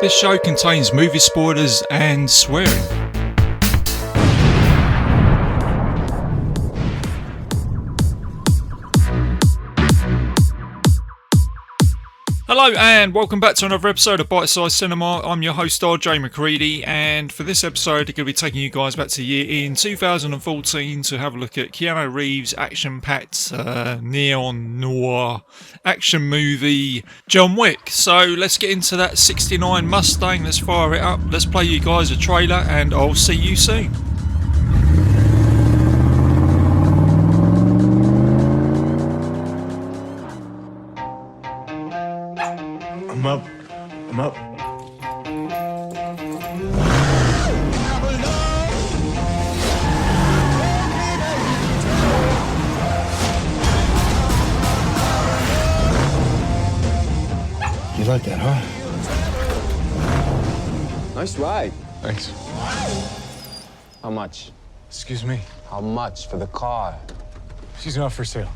This show contains movie spoilers and swearing. Hello and welcome back to another episode of Bitesize Cinema. I'm your host RJ McCready, and for this episode I'm going to be taking you guys back to the year in 2014 to have a look at Keanu Reeves' action-packed neo-noir action movie John Wick. So let's get into that 69 Mustang, let's fire it up, let's play you guys a trailer and I'll see you soon. I'm up. You like that, huh? Nice ride. Thanks. How much? Excuse me? How much for the car? She's not for sale.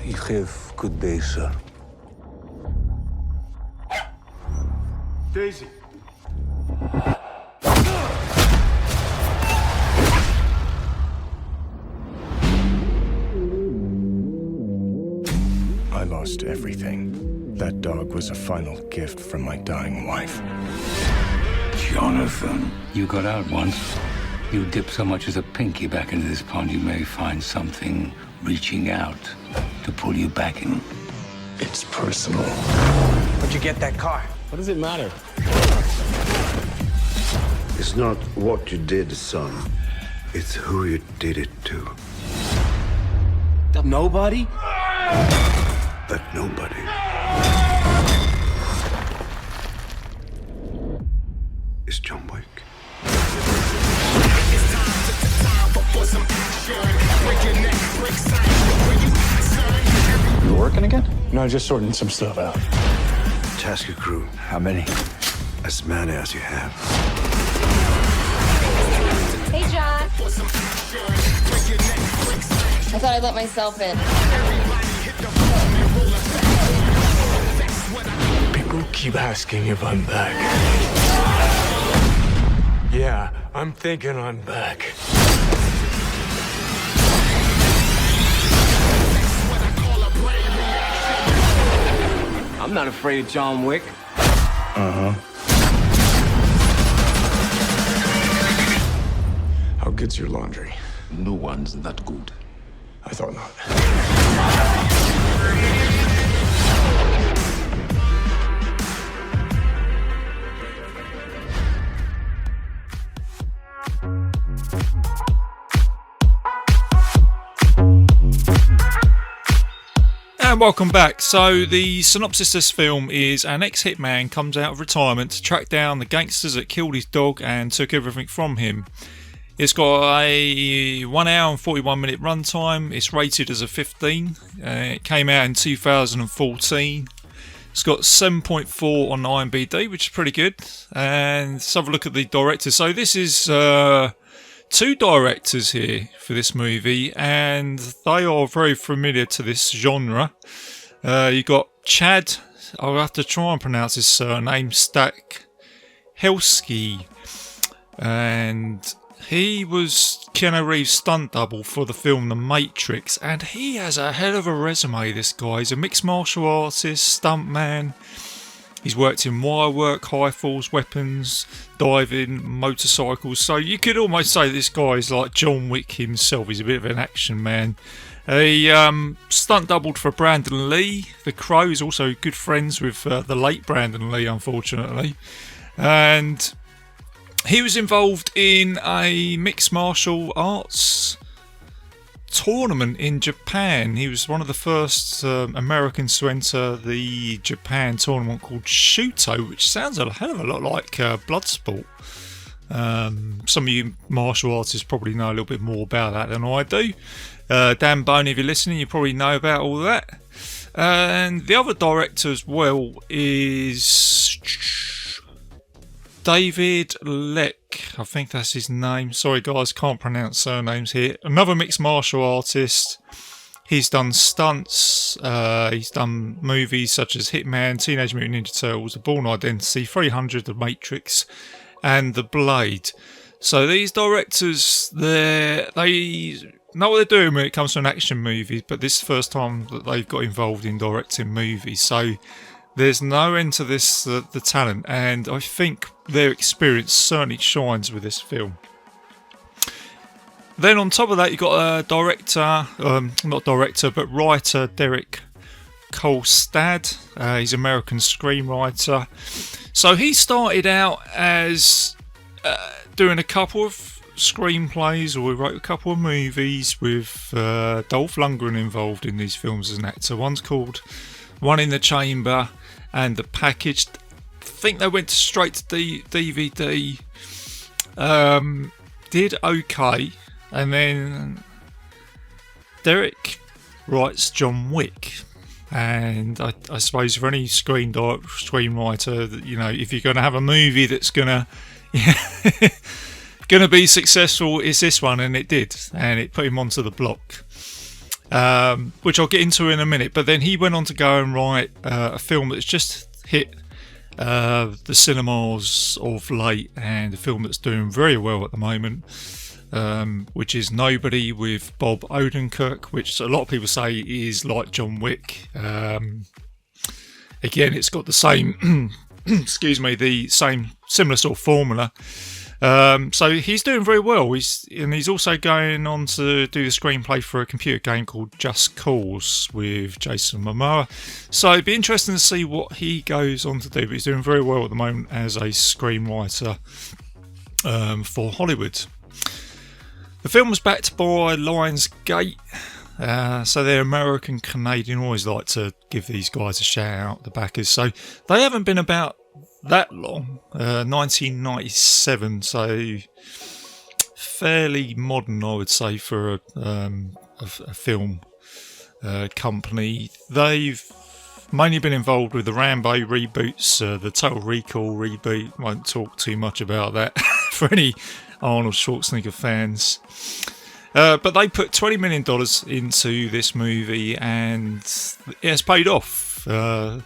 You have good day, sir. Daisy. I lost everything. That dog was a final gift from my dying wife. Jonathan, you got out once. You dip so much as a pinky back into this pond, you may find something reaching out to pull you back in. It's personal. Where'd you get that car? What does it matter? It's not what you did, son. It's who you did it to. Nobody? That nobody is John Wick. You working again? No, just sorting some stuff out. Task your crew. How many? As many as you have. Hey, John. I thought I'd let myself in. People keep asking if I'm back. Yeah, I'm thinking I'm back. I'm not afraid of John Wick. Uh-huh. How good's your laundry? No one's that good. I thought not. And welcome back. So the synopsis of this film is an ex-hitman comes out of retirement to track down the gangsters that killed his dog and took everything from him. It's got a 1 hour and 41 minute runtime. It's rated as a 15. It came out in 2014. It's got 7.4 on IMDb, which is pretty good. And let's have a look at the director. So this is two directors here for this movie, and they are very familiar to this genre. You got Chad, I'll have to try and pronounce his surname, Stahelski, and he was Keanu Reeves' stunt double for the film The Matrix, and he has a hell of a resume, this guy. He's a mixed martial artist, stuntman. He's worked in wire work, high falls, weapons, diving, motorcycles. So you could almost say this guy is like John Wick himself. He's a bit of an action man. He stunt doubled for Brandon Lee. The Crow is also good friends with the late Brandon Lee, unfortunately. And he was involved in a mixed martial arts tournament in Japan. He was one of the first Americans to enter the Japan tournament called Shuto, which sounds a hell of a lot like Bloodsport. Some of you martial artists probably know a little bit more about that than I do. Dan Bone, if you're listening, you probably know about all that. And the other director as well is David Leck, I think that's his name. Sorry guys, can't pronounce surnames here. Another mixed martial artist. He's done stunts, he's done movies such as Hitman, Teenage Mutant Ninja Turtles, The Bourne Identity, 300, The Matrix, and The Blade. So these directors, they know what they're doing when it comes to an action movie, but this is the first time that they've got involved in directing movies. So there's no end to this, the talent, and I think their experience certainly shines with this film. Then on top of that, you've got a director, not director, but writer, Derek Kolstad. He's an American screenwriter. So he started out as doing a couple of screenplays, or he wrote a couple of movies with Dolph Lundgren involved in these films as an actor. One's called One in the Chamber and The Packaged. I think they went straight to DVD. Did okay. And then Derek writes John Wick, and I suppose for any screenwriter, you know, if you're going to have a movie that's going to be successful, it's this one, and it did, and it put him onto the block, which I'll get into in a minute. But then he went on to go and write a film that's just hit the cinemas of late, and a film that's doing very well at the moment. Which is Nobody, with Bob Odenkirk, which a lot of people say is like John Wick. Again, it's got the same, the same similar sort of formula. So he's doing very well. He's also going on to do the screenplay for a computer game called Just Cause with Jason Momoa. So it'd be interesting to see what he goes on to do. But he's doing very well at the moment as a screenwriter for Hollywood. The film was backed by Lionsgate, so they're American Canadian. Always like to give these guys a shout out, the backers. So they haven't been about that long, 1997, so fairly modern, I would say, for a film company. They've mainly been involved with the Rambo reboots, the Total Recall reboot. Won't talk too much about that for any Arnold Schwarzenegger fans. But they put $20 million into this movie, and it has paid off. The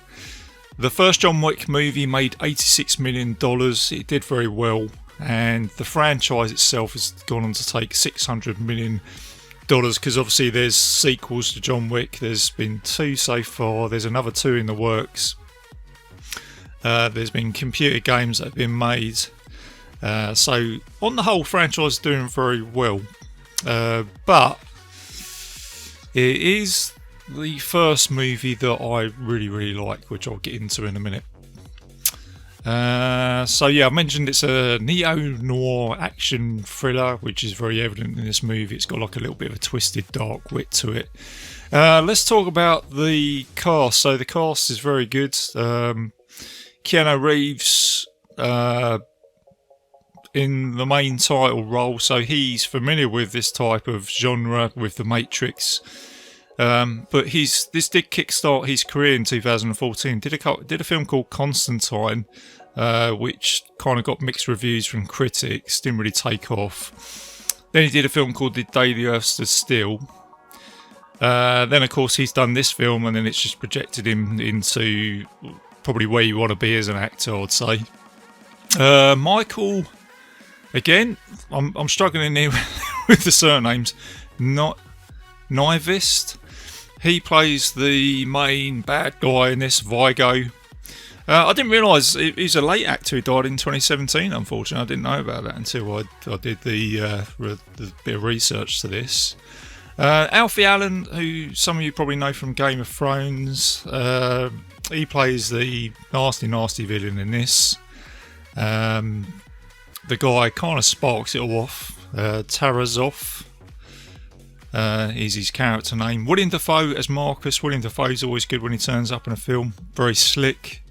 first John Wick movie made $86 million. It did very well, and the franchise itself has gone on to take $600 million, because obviously there's sequels to John Wick. There's been 2 so far. There's another 2 in the works. There's been computer games that have been made. So on the whole, franchise is doing very well, but it is the first movie that I really like, which I'll get into in a minute. So yeah, I mentioned it's a neo-noir action thriller, which is very evident in this movie. It's got like a little bit of a twisted dark wit to it. Let's talk about the cast. So the cast is very good. Keanu Reeves in the main title role, so he's familiar with this type of genre with The Matrix. But this did kickstart his career in 2014. Did a film called Constantine, which kind of got mixed reviews from critics, didn't really take off. Then he did a film called The Day the Earth Stood Still. Then of course he's done this film, and then it's just projected him into probably where you want to be as an actor, I'd say. Michael, again, I'm struggling here with the surnames. Not Nivist. He plays the main bad guy in this, Vigo. I didn't realise he's a late actor who died in 2017, unfortunately. I didn't know about that until I did the bit of research to this. Alfie Allen, who some of you probably know from Game of Thrones, he plays the nasty villain in this. The guy kind of sparks it all off. Tarazov is his character name. William Dafoe as Marcus. William Dafoe's always good when he turns up in a film. Very slick.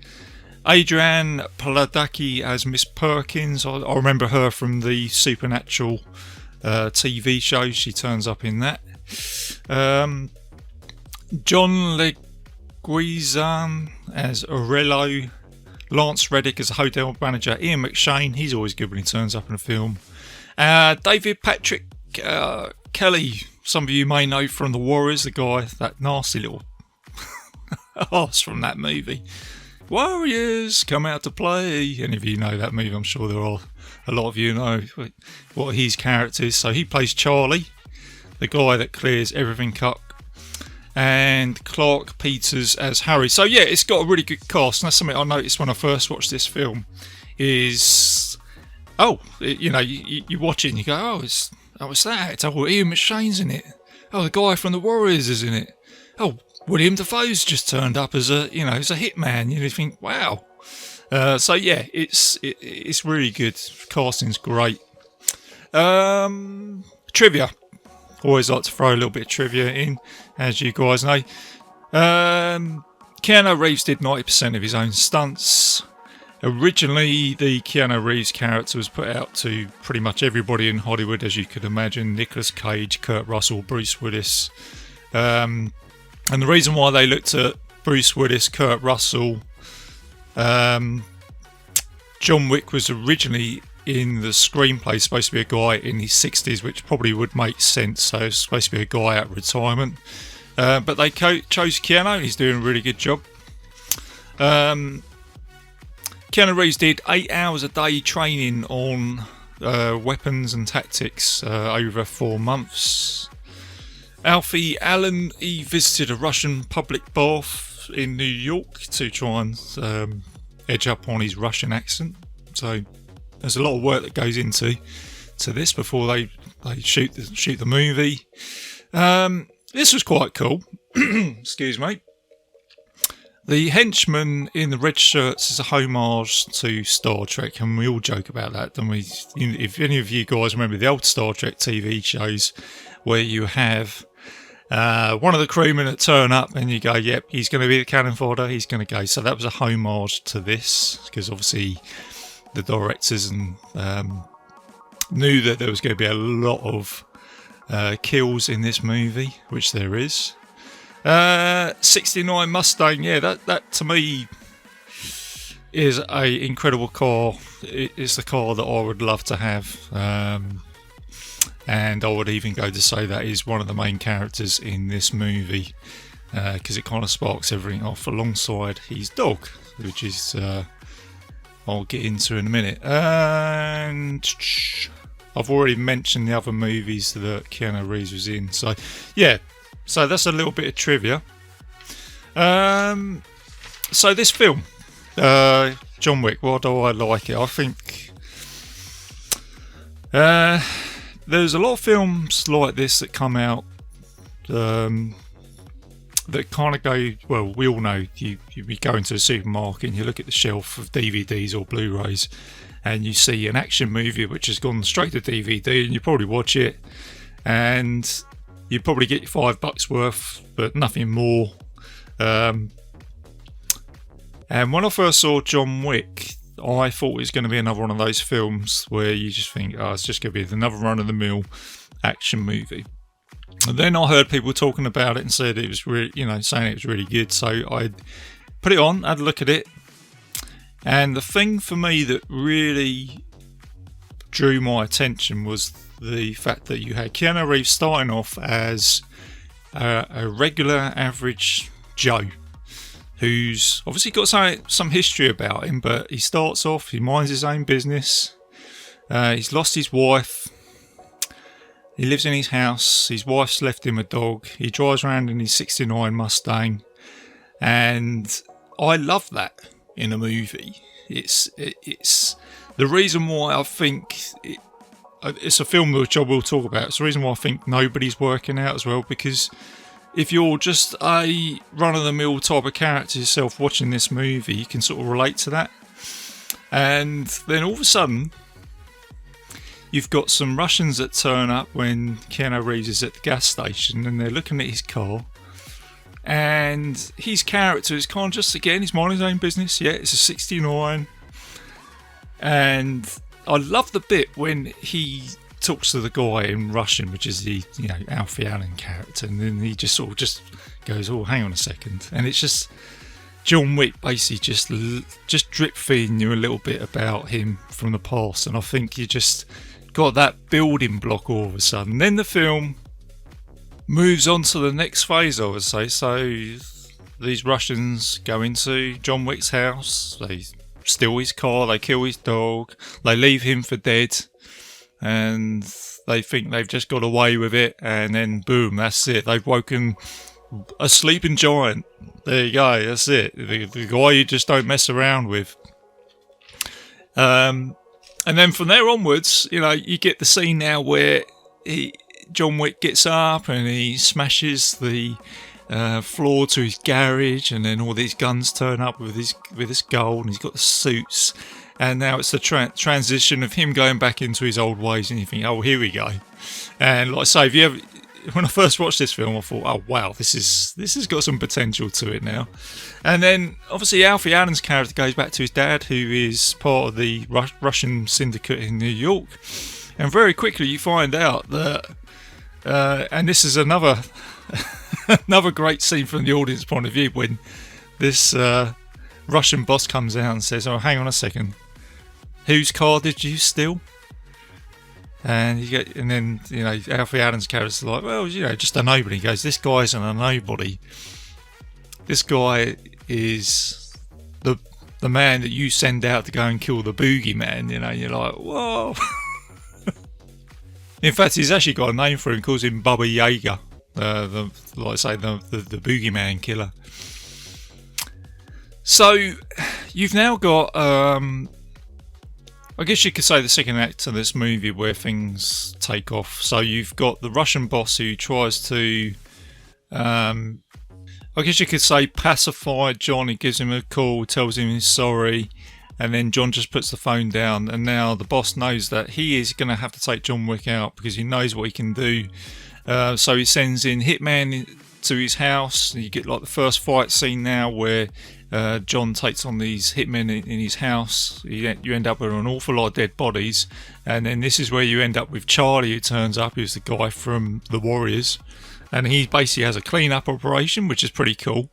Adrienne Paladaki as Miss Perkins. I remember her from the Supernatural TV show. She turns up in that. John Leguizamo as Aurelio. Lance Reddick as a hotel manager. Ian McShane, he's always good when he turns up in a film. David Patrick Kelly, some of you may know from The Warriors, the guy, that nasty little arse from that movie. Warriors come out to play. Any of you know that movie? I'm sure there are a lot of you know what his character is. So he plays Charlie, the guy that clears everything up, and Clark Peters as Harry. So yeah, it's got a really good cast, and that's something I noticed when I first watched this film. Is you watch it and you go, it's that. Oh, Ian McShane's in it. Oh, the guy from The Warriors is in it. Oh, William Dafoe's just turned up as a hitman. You think, wow. So yeah, it's really good. Casting's great. Trivia. Always like to throw a little bit of trivia in, as you guys know. Keanu Reeves did 90% of his own stunts. Originally, the Keanu Reeves character was put out to pretty much everybody in Hollywood, as you could imagine. Nicolas Cage, Kurt Russell, Bruce Willis. And the reason why they looked at Bruce Willis, Kurt Russell, John Wick was originally in the screenplay supposed to be a guy in his 60s, which probably would make sense. So it's supposed to be a guy out of retirement. But they chose Keanu. He's doing a really good job. Keanu Reeves did 8 hours a day training on weapons and tactics over 4 months. Alfie Allen, he visited a Russian public bath in New York to try and edge up on his Russian accent. So there's a lot of work that goes into this before they shoot the movie. This was quite cool. Excuse me. The henchman in the red shirts is a homage to Star Trek, and we all joke about that, don't we? If any of you guys remember the old Star Trek TV shows where you have one of the crewmen that turn up and you go, yep, he's going to be the cannon fodder, he's going to go. So that was a homage to this, because obviously the directors and knew that there was going to be a lot of kills in this movie, which there is. 69 Mustang, yeah, that to me is a incredible car. It's the car that I would love to have, and I would even go to say that is one of the main characters in this movie, because it kind of sparks everything off alongside his dog, which is I'll get into in a minute. And I've already mentioned the other movies that Keanu Reeves was in, so yeah. So that's a little bit of trivia. So this film, John Wick, why do I like it? I think there's a lot of films like this that come out that kind of go, well, we all know, you go into a supermarket and you look at the shelf of DVDs or Blu-rays and you see an action movie which has gone straight to DVD, and you probably watch it and you probably get your $5 worth, but nothing more. And when I first saw John Wick, I thought it was going to be another one of those films where you just think, oh, it's just going to be another run-of-the-mill action movie. And then I heard people talking about it and said it was really, saying it was really good. So I put it on, had a look at it, and the thing for me that really drew my attention was the fact that you had Keanu Reeves starting off as a regular average Joe who's obviously got some history about him, but he starts off, he minds his own business, he's lost his wife, he lives in his house, his wife's left him a dog, he drives around in his 69 Mustang, and I love that in a movie. It's the reason why I think it's a film which I will talk about. It's the reason why I think nobody's working out as well, because if you're just a run-of-the-mill type of character yourself watching this movie, you can sort of relate to that. And then all of a sudden, you've got some Russians that turn up when Keanu Reeves is at the gas station, and they're looking at his car. And his character is kind of just, again, he's minding his own business. Yeah, it's a 69. And I love the bit when he talks to the guy in Russian, which is the Alfie Allen character, and then he just sort of just goes, oh, hang on a second, and it's just John Wick basically just drip feeding you a little bit about him from the past, and I think you just got that building block all of a sudden. Then the film moves on to the next phase, I would say. So these Russians go into John Wick's house, they steal his car, they kill his dog, they leave him for dead, and they think they've just got away with it, and then boom, that's it. They've woken a sleeping giant. There you go, that's it. The guy you just don't mess around with. And then from there onwards, you know, you get the scene now where John Wick gets up and he smashes the floor to his garage, and then all these guns turn up with his gold, and he's got the suits, and now it's the transition of him going back into his old ways, and you think, oh, here we go. And like I say, when I first watched this film, I thought, oh wow, this has got some potential to it now. And then obviously Alfie Allen's character goes back to his dad, who is part of the Russian syndicate in New York, and very quickly you find out that, and this is another another great scene from the audience point of view, when this Russian boss comes out and says, oh, hang on a second, whose car did you steal? And then, you know, Alfie Allen's character's like, well, you know, just a nobody. He goes, this guy isn't a nobody. This guy is the man that you send out to go and kill the boogeyman. You know, you're like, whoa. In fact, he's actually got a name for him. He calls him Baba Yaga, the boogeyman killer. So you've now got, I guess you could say, the second act of this movie where things take off. So you've got the Russian boss who tries to, I guess you could say, pacify John. He gives him a call, tells him he's sorry, and then John just puts the phone down. And now the boss knows that he is going to have to take John Wick out because he knows what he can do. So he sends in hitman to his house. You get like the first fight scene now where John takes on these hitmen in his house. You end up with an awful lot of dead bodies, and then this is where you end up with Charlie, who turns up, who's the guy from The Warriors, and he basically has a clean-up operation, which is pretty cool.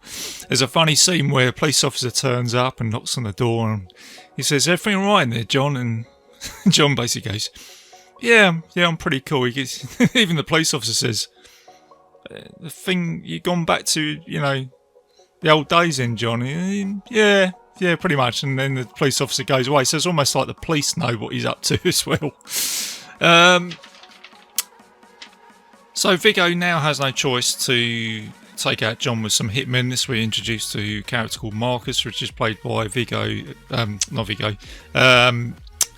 There's a funny scene where a police officer turns up and knocks on the door, and he says, everything all right in there, John? And John basically goes, yeah, I'm pretty cool. He gets, even the police officer says, the thing, you've gone back to, you know, the old days in, John. Yeah, pretty much. And then the police officer goes away. So it's almost like the police know what he's up to as well. So Viggo now has no choice to take out John with some hitmen. This we're introduced to a character called Marcus, which is played by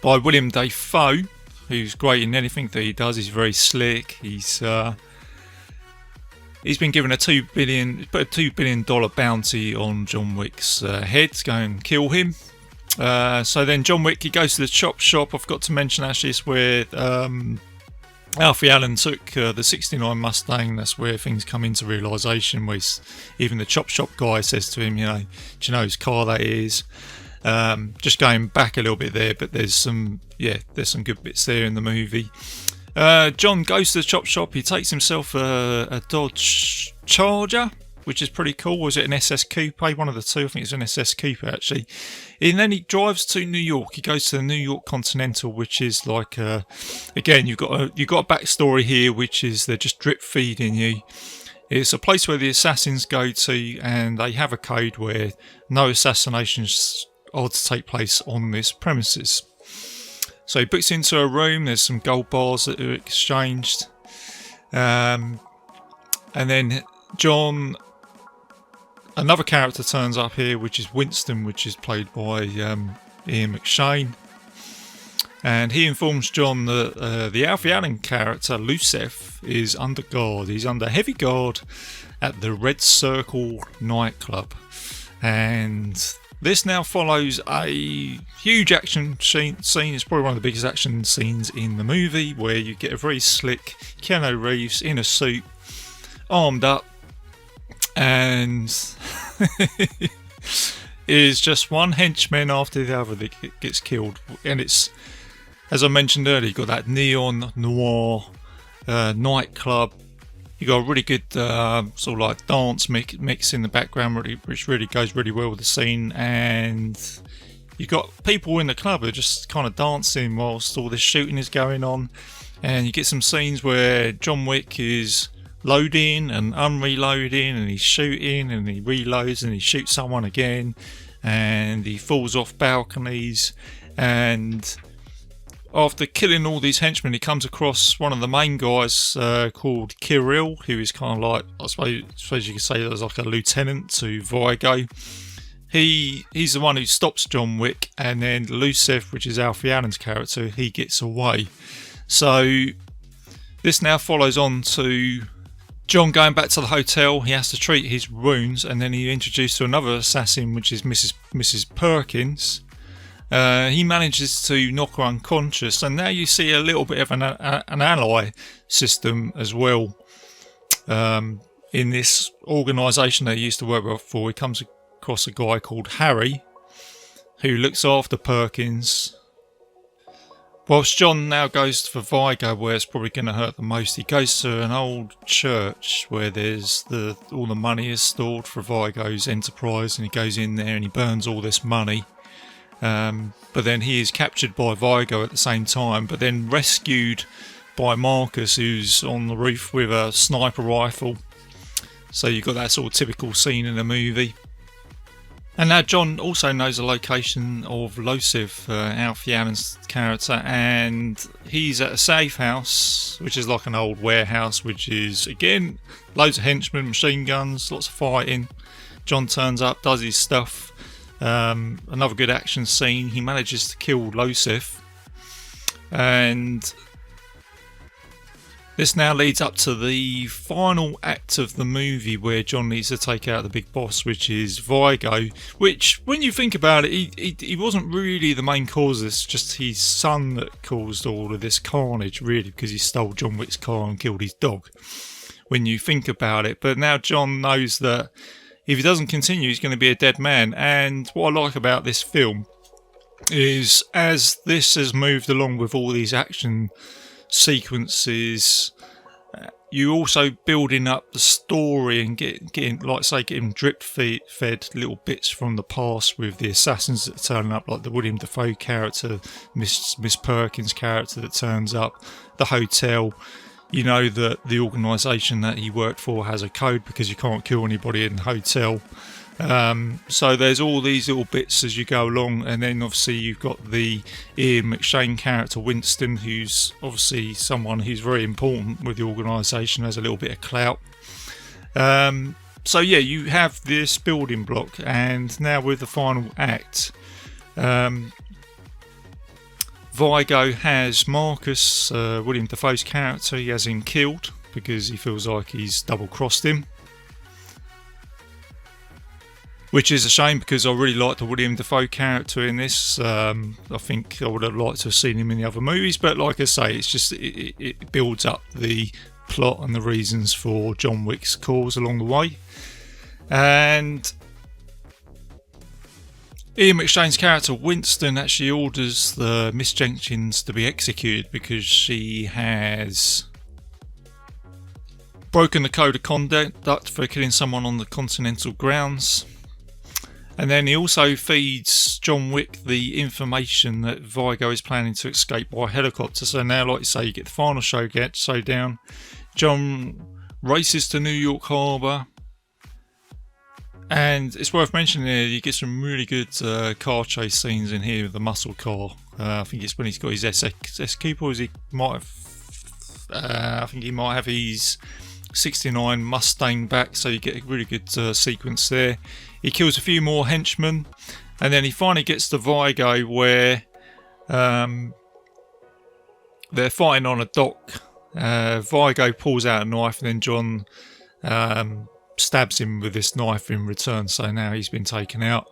by William Dafoe, who's great in anything that he does. He's very slick. He's been given a $2 billion bounty on John Wick's head to go and kill him. So then John Wick, he goes to the chop shop. I forgot to mention actually, it's where Alfie Allen took the 69 Mustang. That's where things come into realisation, where even the chop shop guy says to him, you know, do you know whose car that is? Just going back a little bit there, but there's some good bits there in the movie. John goes to the chop shop. He takes himself a Dodge Charger, which is pretty cool. Was it an SS Coupe? One of the two. I think it's an SS Coupe actually. And then he drives to New York. He goes to the New York Continental, which is like again, you've got a backstory here, which is they're just drip feeding you. It's a place where the assassins go to, and they have a code where no assassinations are to take place on this premises. So he books into a room. There's some gold bars that are exchanged, and then John, another character turns up here, which is Winston, which is played by Ian McShane, and he informs John that the Alfie Allen character Lucef is under guard. He's under heavy guard at the Red Circle nightclub, and this now follows a huge action scene. It's probably one of the biggest action scenes in the movie, where you get a very slick Keanu Reeves in a suit, armed up, and is just one henchman after the other that gets killed. And it's, as I mentioned earlier, you've got that neo-noir nightclub. You got a really good sort of like dance mix in the background, which really goes really well with the scene, and you got people in the club who are just kind of dancing whilst all this shooting is going on, and you get some scenes where John Wick is loading and unreloading, and he's shooting and he reloads and he shoots someone again, and he falls off balconies. And after killing all these henchmen, he comes across one of the main guys called Kirill, who is kind of like, I suppose you could say, as like a lieutenant to Vigo. He's the one who stops John Wick, and then Lucev, which is Alfie Allen's character, he gets away. So this now follows on to John going back to the hotel. He has to treat his wounds, and then he's introduced to another assassin, which is Mrs. Perkins. He manages to knock her unconscious, and now you see a little bit of an ally system as well. In this organisation they used to work for, he comes across a guy called Harry, who looks after Perkins. Whilst John now goes for Vigo, where it's probably going to hurt the most. He goes to an old church where there's all the money is stored for Vigo's enterprise, and he goes in there and he burns all this money. But then he is captured by Vigo at the same time, but then rescued by Marcus, who's on the roof with a sniper rifle. So you've got that sort of typical scene in a movie. And now John also knows the location of Lucev, Alfie Allen's character, and he's at a safe house, which is like an old warehouse, which is, again, loads of henchmen, machine guns, lots of fighting. John turns up, does his stuff. Another good action scene. He manages to kill Lucev, and this now leads up to the final act of the movie, where John needs to take out the big boss, which is Vigo, which, when you think about it, he wasn't really the main cause of this, just his son that caused all of this carnage, really, because he stole John Wick's car and killed his dog, when you think about it. But now John knows that if he doesn't continue, he's going to be a dead man. And what I like about this film is, as this has moved along with all these action sequences, you also building up the story and getting drip fed little bits from the past with the assassins that turn up, like the William Dafoe character, Miss Perkins character that turns up, the hotel. You know that the organisation that he worked for has a code because you can't kill anybody in the hotel. So there's all these little bits as you go along, and then obviously you've got the Ian McShane character, Winston, who's obviously someone who's very important with the organisation, has a little bit of clout. So yeah, you have this building block, and now with the final act, Vigo has Marcus, William Dafoe's character. He has him killed because he feels like he's double-crossed him, which is a shame, because I really like the William Dafoe character in this. I think I would have liked to have seen him in the other movies, but like I say, it's just it builds up the plot and the reasons for John Wick's cause along the way. And Ian McShane's character Winston actually orders the Miss Jenkins to be executed because she has broken the code of conduct for killing someone on the Continental grounds. And then he also feeds John Wick the information that Vigo is planning to escape by helicopter. So now, like you say, you get the final showdown. John races to New York Harbour. And it's worth mentioning here, you get some really good car chase scenes in here with the muscle car. I think it's when he's got his SS Cooper, or he might have, I think he might have his 69 Mustang back, so you get a really good sequence there. He kills a few more henchmen, and then he finally gets to Vigo, where they're fighting on a dock. Vigo pulls out a knife, and then John stabs him with this knife in return, so now he's been taken out.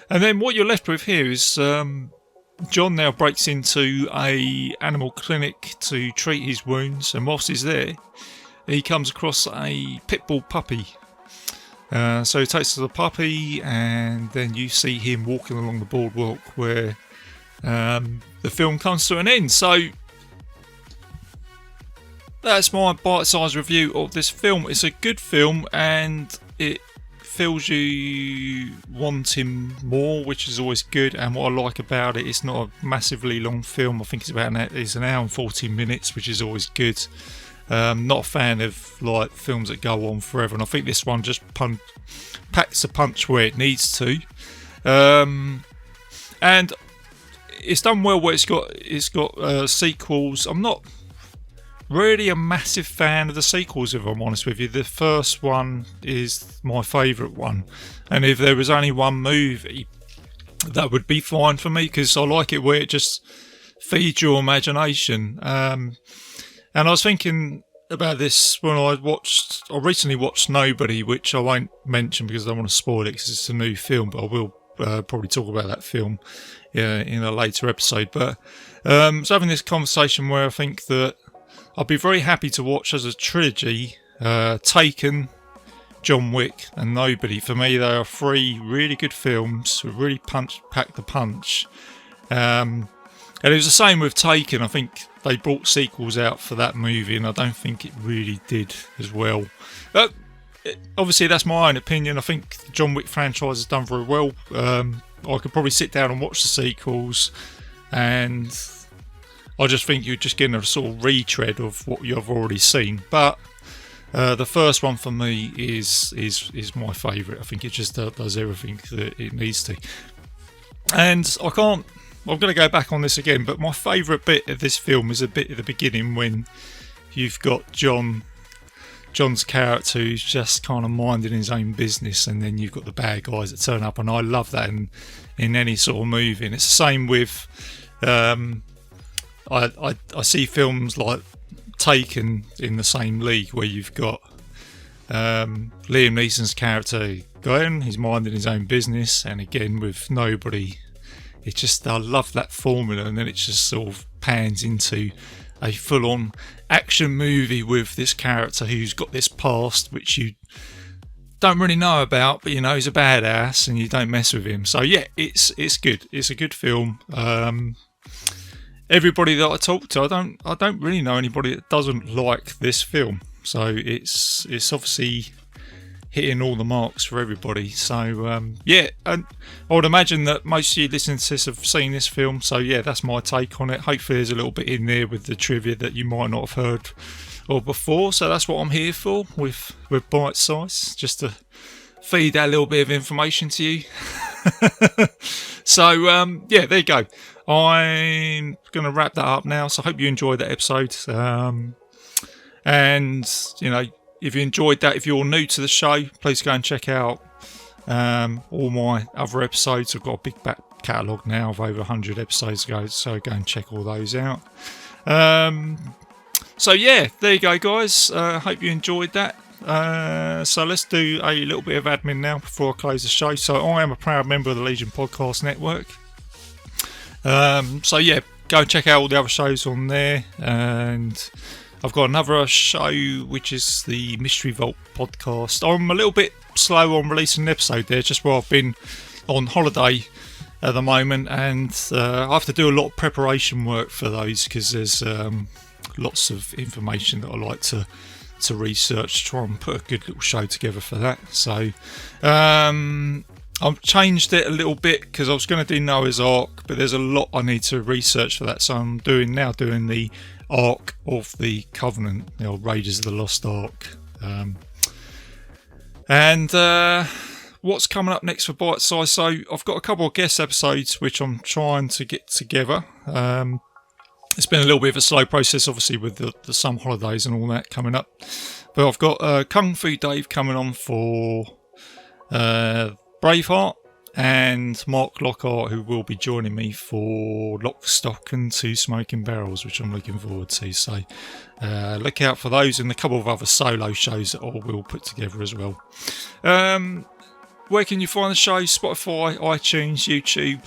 And then what you're left with here is John now breaks into a animal clinic to treat his wounds, and whilst he's there, he comes across a pit bull puppy. So he takes to the puppy, and then you see him walking along the boardwalk, where the film comes to an end. So that's my bite-sized review of this film. It's a good film, and it feels you wanting more, which is always good. And what I like about it, it's not a massively long film. I think it's an hour and 40 minutes, which is always good. Not a fan of like films that go on forever, and I think this one just packs the punch where it needs to. And it's done well where it's got sequels. I'm not really a massive fan of the sequels, if I'm honest with you. The first one is my favourite one, and if there was only one movie, that would be fine for me, because I like it where it just feeds your imagination. And I was thinking about this when I recently watched Nobody, which I won't mention because I don't want to spoil it because it's a new film, but I will probably talk about that film in a later episode. But so having this conversation where I think that I'd be very happy to watch as a trilogy Taken, John Wick and Nobody. For me, they are three really good films who really pack the punch. And it was the same with Taken. I think they brought sequels out for that movie, and I don't think it really did as well. Obviously, that's my own opinion. I think the John Wick franchise has done very well. I could probably sit down and watch the sequels, and I just think you're just getting a sort of retread of what you've already seen. But the first one for me is my favourite. I think it just does everything that it needs to. And I'm going to go back on this again, but my favourite bit of this film is a bit at the beginning when you've got John's character who's just kind of minding his own business, and then you've got the bad guys that turn up, and I love that in any sort of movie. And it's the same with I see films like Taken in the same league, where you've got Liam Neeson's character going, he's minding his own business, and again with Nobody, it's just, I love that formula, and then it just sort of pans into a full-on action movie with this character who's got this past which you don't really know about, but you know he's a badass and you don't mess with him. So yeah, it's good. It's a good film. Everybody that I talk to, I don't really know anybody that doesn't like this film. So it's obviously hitting all the marks for everybody. So yeah, and I would imagine that most of you listening to this have seen this film. So yeah, that's my take on it. Hopefully there's a little bit in there with the trivia that you might not have heard of before. So that's what I'm here for with Bitesize, just to feed that little bit of information to you. So yeah, there you go. I'm going to wrap that up now. So I hope you enjoyed that episode. And you know, if you enjoyed that, if you're new to the show, please go and check out all my other episodes. I've got a big back catalogue now of over 100 episodes ago, so go and check all those out. So yeah, there you go, guys. Hope you enjoyed that. So let's do a little bit of admin now before I close the show. So I am a proud member of the Legion Podcast Network. So yeah, go and check out all the other shows on there, and I've got another show which is the Mystery Vault podcast. I'm a little bit slow on releasing an episode there, just where I've been on holiday at the moment, and I have to do a lot of preparation work for those because there's lots of information that I like to research, try and put a good little show together for that. So I've changed it a little bit because I was going to do Noah's Ark, but there's a lot I need to research for that, so I'm doing the Ark of the Covenant, the old Raiders of the Lost Ark. And what's coming up next for Bitesize? So I've got a couple of guest episodes which I'm trying to get together. It's been a little bit of a slow process, obviously, with the summer holidays and all that coming up. But I've got Kung Fu Dave coming on for Braveheart, and Mark Lockhart, who will be joining me for Lock, Stock and Two Smoking Barrels, which I'm looking forward to. So look out for those and a couple of other solo shows that I will put together as well. Where can you find the show? Spotify, iTunes, YouTube,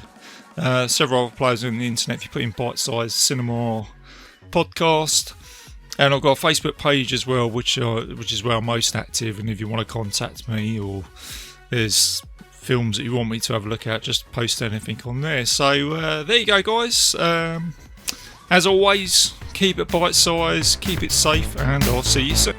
several other players on the internet. If you put in Bitesize Cinema Podcast, and I've got a Facebook page as well, which is where I'm most active. And if you want to contact me, or there's films that you want me to have a look at, just post anything on there. So there you go, guys. As always, keep it bite-sized, keep it safe, and I'll see you soon.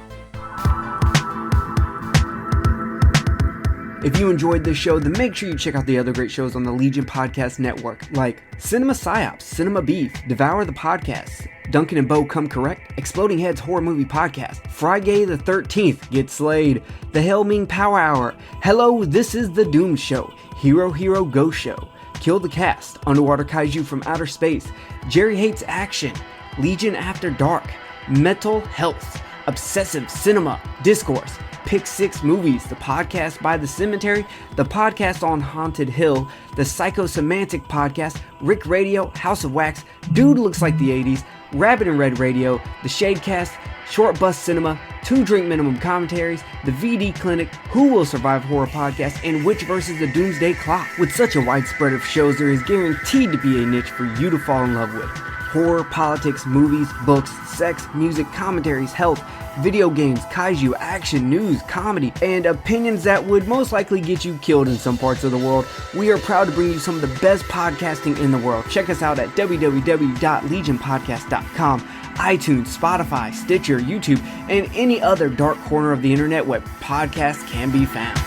If you enjoyed this show, then make sure you check out the other great shows on the Legion Podcast Network, like Cinema Psyops, Cinema Beef, Devour the Podcast, Duncan and Bo Come Correct, Exploding Heads Horror Movie Podcast, Friday the 13th, Get Slayed, The Helming Power Hour, Hello, This is the Doom Show, Hero Hero Go Show, Kill the Cast, Underwater Kaiju from Outer Space, Jerry Hates Action, Legion After Dark, Mental Health, Obsessive Cinema, Discourse, Pick 6 Movies, the podcast by The Cemetery, the podcast on Haunted Hill, the Psychosemantic Podcast, Rick Radio, House of Wax, Dude Looks Like the 80s, Rabbit and Red Radio, the Shadecast, Short Bus Cinema, 2 Drink Minimum Commentaries, the VD Clinic, Who Will Survive Horror Podcast, and Witch vs. the Doomsday Clock. With such a widespread of shows, there is guaranteed to be a niche for you to fall in love with. Horror, politics, movies, books, sex, music, commentaries, health, video games, kaiju, action, news, comedy, and opinions that would most likely get you killed in some parts of the world. We are proud to bring you some of the best podcasting in the world. Check us out at www.legionpodcast.com, iTunes, Spotify, Stitcher, YouTube, and any other dark corner of the internet where podcasts can be found.